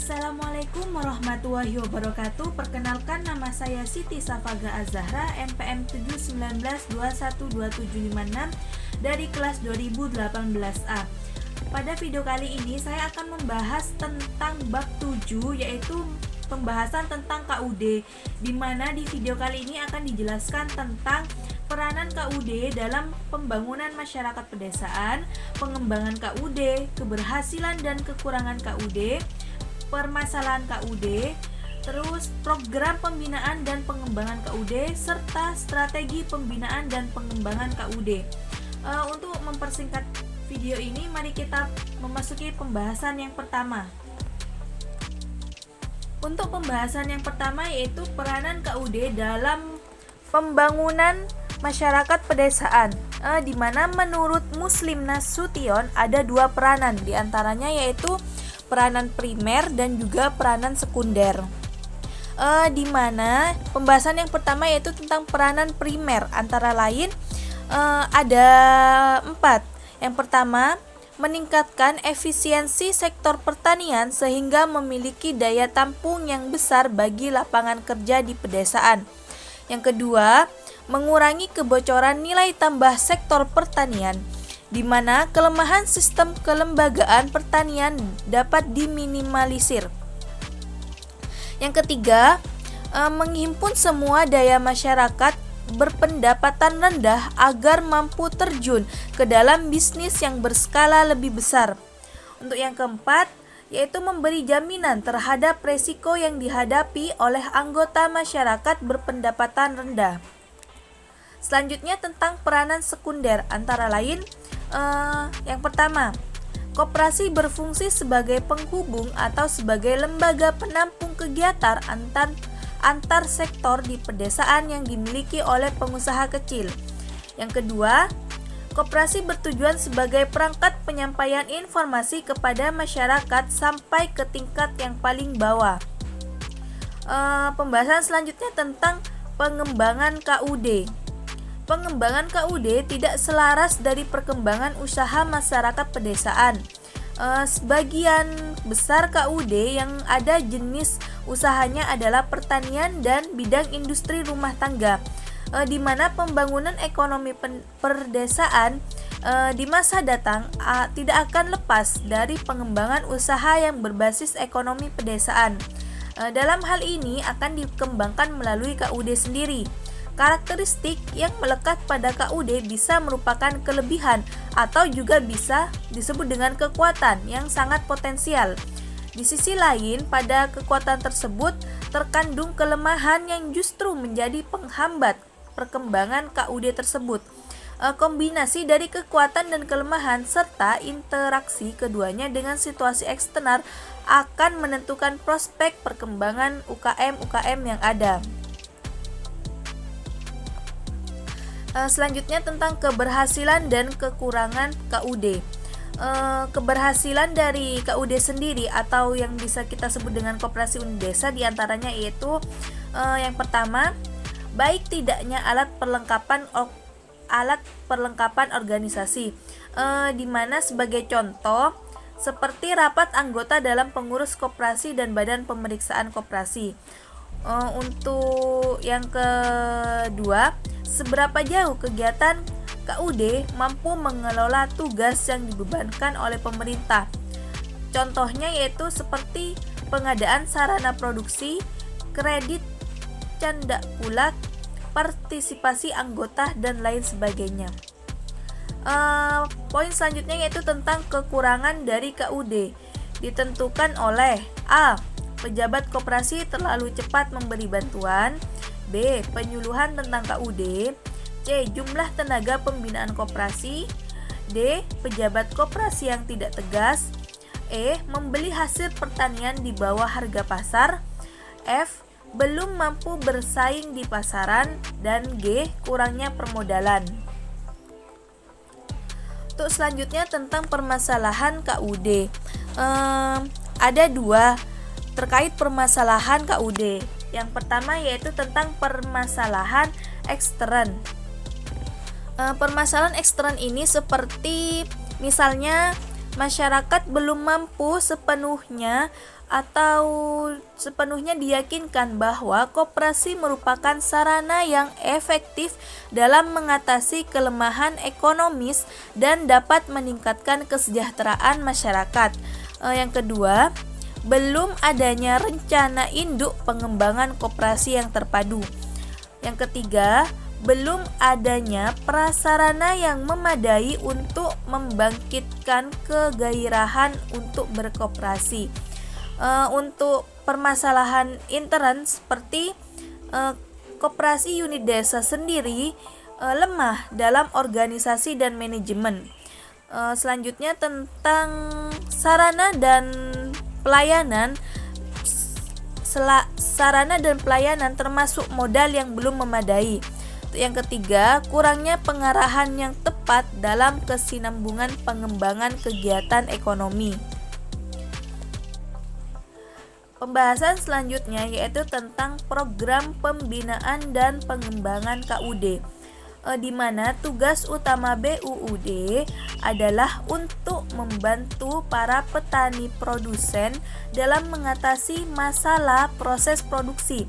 Assalamualaikum warahmatullahi wabarakatuh. Perkenalkan, nama saya Siti Safaga Az-Zahra, NPM 719212756 dari kelas 2018A. Pada video kali ini saya akan membahas tentang bab 7, yaitu pembahasan tentang KUD, di mana di video kali ini akan dijelaskan tentang peranan KUD dalam pembangunan masyarakat pedesaan, pengembangan KUD, keberhasilan dan kekurangan KUD, permasalahan KUD, terus program pembinaan dan pengembangan KUD, serta strategi pembinaan dan pengembangan KUD. Untuk mempersingkat video ini, mari kita memasuki pembahasan yang pertama. Untuk pembahasan yang pertama yaitu peranan KUD dalam pembangunan masyarakat pedesaan, di mana menurut Muslim Nasution ada dua peranan, diantaranya yaitu peranan primer dan juga peranan sekunder. Di mana pembahasan yang pertama yaitu tentang peranan primer, antara lain ada 4. Yang pertama, meningkatkan efisiensi sektor pertanian sehingga memiliki daya tampung yang besar bagi lapangan kerja di pedesaan. Yang kedua, mengurangi kebocoran nilai tambah sektor pertanian, di mana kelemahan sistem kelembagaan pertanian dapat diminimalisir. Yang ketiga, menghimpun semua daya masyarakat berpendapatan rendah agar mampu terjun ke dalam bisnis yang berskala lebih besar. Untuk yang keempat, yaitu memberi jaminan terhadap resiko yang dihadapi oleh anggota masyarakat berpendapatan rendah. Selanjutnya tentang peranan sekunder, antara lain yang pertama, koperasi berfungsi sebagai penghubung atau sebagai lembaga penampung kegiatan antar sektor di pedesaan yang dimiliki oleh pengusaha kecil. Yang kedua, koperasi bertujuan sebagai perangkat penyampaian informasi kepada masyarakat sampai ke tingkat yang paling bawah. Pembahasan selanjutnya tentang pengembangan KUD. Pengembangan KUD tidak selaras dari perkembangan usaha masyarakat pedesaan. Sebagian besar KUD yang ada jenis usahanya adalah pertanian dan bidang industri rumah tangga, di mana pembangunan ekonomi perdesaan di masa datang tidak akan lepas dari pengembangan usaha yang berbasis ekonomi pedesaan. Dalam hal ini akan dikembangkan melalui KUD sendiri. Karakteristik yang melekat pada KUD bisa merupakan kelebihan atau juga bisa disebut dengan kekuatan yang sangat potensial. Di sisi lain, pada kekuatan tersebut terkandung kelemahan yang justru menjadi penghambat perkembangan KUD tersebut. Kombinasi dari kekuatan dan kelemahan serta interaksi keduanya dengan situasi eksternal akan menentukan prospek perkembangan UKM yang ada. Selanjutnya tentang keberhasilan dan kekurangan KUD. Keberhasilan dari KUD sendiri atau yang bisa kita sebut dengan koperasi unit desa diantaranya yaitu yang pertama, baik tidaknya alat perlengkapan organisasi, di mana sebagai contoh seperti rapat anggota dalam pengurus koperasi dan badan pemeriksaan koperasi. Untuk yang kedua, seberapa jauh kegiatan KUD mampu mengelola tugas yang dibebankan oleh pemerintah. Contohnya yaitu seperti pengadaan sarana produksi, kredit canda pula, partisipasi anggota, dan lain sebagainya. Poin selanjutnya yaitu tentang kekurangan dari KUD, ditentukan oleh A. Pejabat koperasi terlalu cepat memberi bantuan, B. Penyuluhan tentang KUD, C. Jumlah tenaga pembinaan koperasi, D. Pejabat koperasi yang tidak tegas, E. Membeli hasil pertanian di bawah harga pasar, F. Belum mampu bersaing di pasaran, dan G. Kurangnya permodalan. Untuk selanjutnya tentang permasalahan KUD, ada dua terkait permasalahan KUD. Yang pertama yaitu tentang permasalahan ekstern. Permasalahan ekstern ini seperti misalnya masyarakat belum mampu sepenuhnya diyakinkan bahwa koperasi merupakan sarana yang efektif dalam mengatasi kelemahan ekonomis dan dapat meningkatkan kesejahteraan masyarakat. Yang kedua, belum adanya rencana induk pengembangan koperasi yang terpadu. Yang ketiga, belum adanya prasarana yang memadai untuk membangkitkan kegairahan untuk berkoperasi. Untuk permasalahan intern seperti koperasi unit desa sendiri lemah dalam organisasi dan manajemen. Selanjutnya tentang sarana dan pelayanan. Sarana dan pelayanan termasuk modal yang belum memadai. Yang ketiga, kurangnya pengarahan yang tepat dalam kesinambungan pengembangan kegiatan ekonomi. Pembahasan selanjutnya yaitu tentang program pembinaan dan pengembangan KUD, di mana tugas utama BUUD adalah untuk membantu para petani produsen dalam mengatasi masalah proses produksi,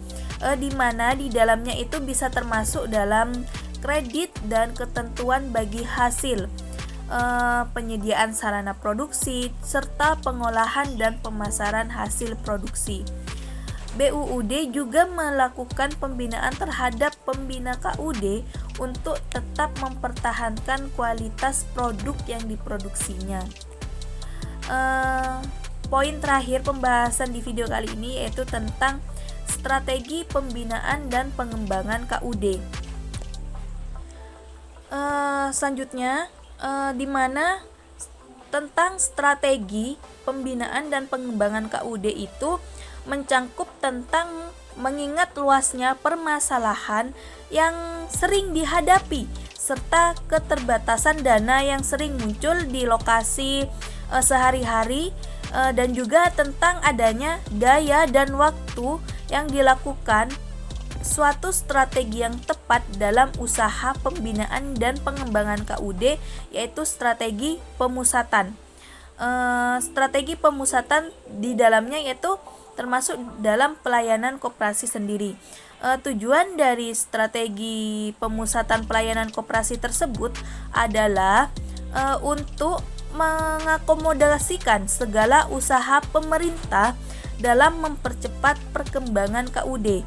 di mana di dalamnya itu bisa termasuk dalam kredit dan ketentuan bagi hasil, penyediaan sarana produksi, serta pengolahan dan pemasaran hasil produksi. BUUD juga melakukan pembinaan terhadap pembina KUD untuk tetap mempertahankan kualitas produk yang diproduksinya. Poin terakhir pembahasan di video kali ini yaitu tentang strategi pembinaan dan pengembangan KUD. Selanjutnya, di mana tentang strategi pembinaan dan pengembangan KUD itu mencangkup tentang mengingat luasnya permasalahan yang sering dihadapi serta keterbatasan dana yang sering muncul di lokasi sehari-hari, dan juga tentang adanya daya dan waktu yang dilakukan suatu strategi yang tepat dalam usaha pembinaan dan pengembangan KUD, yaitu strategi pemusatan. Strategi pemusatan di dalamnya yaitu termasuk dalam pelayanan koperasi sendiri. Tujuan dari strategi pemusatan pelayanan koperasi tersebut adalah untuk mengakomodasikan segala usaha pemerintah dalam mempercepat perkembangan KUD.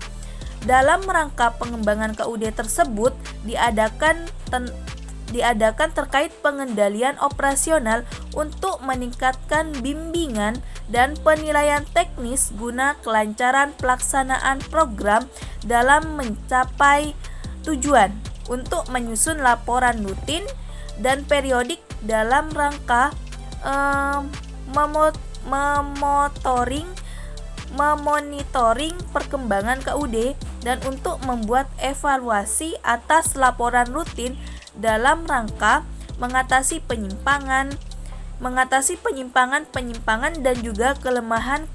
Dalam rangka pengembangan KUD tersebut diadakan terkait pengendalian operasional untuk meningkatkan bimbingan dan penilaian teknis guna kelancaran pelaksanaan program dalam mencapai tujuan, untuk menyusun laporan rutin dan periodik dalam rangka memonitoring perkembangan KUD dan untuk membuat evaluasi atas laporan rutin dalam rangka mengatasi penyimpangan dan juga kelemahan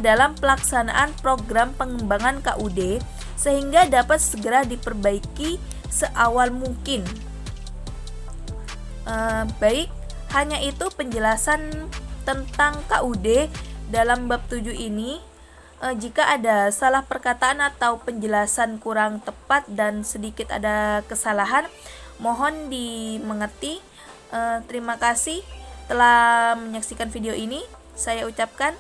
dalam pelaksanaan program pengembangan KUD sehingga dapat segera diperbaiki seawal mungkin. Baik, hanya itu penjelasan tentang KUD dalam bab 7 ini. Jika ada salah perkataan atau penjelasan kurang tepat dan sedikit ada kesalahan, mohon dimengerti. Terima kasih telah menyaksikan video ini. Saya ucapkan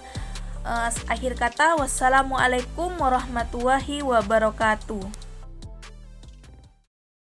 akhir kata, wassalamualaikum warahmatullahi wabarakatuh.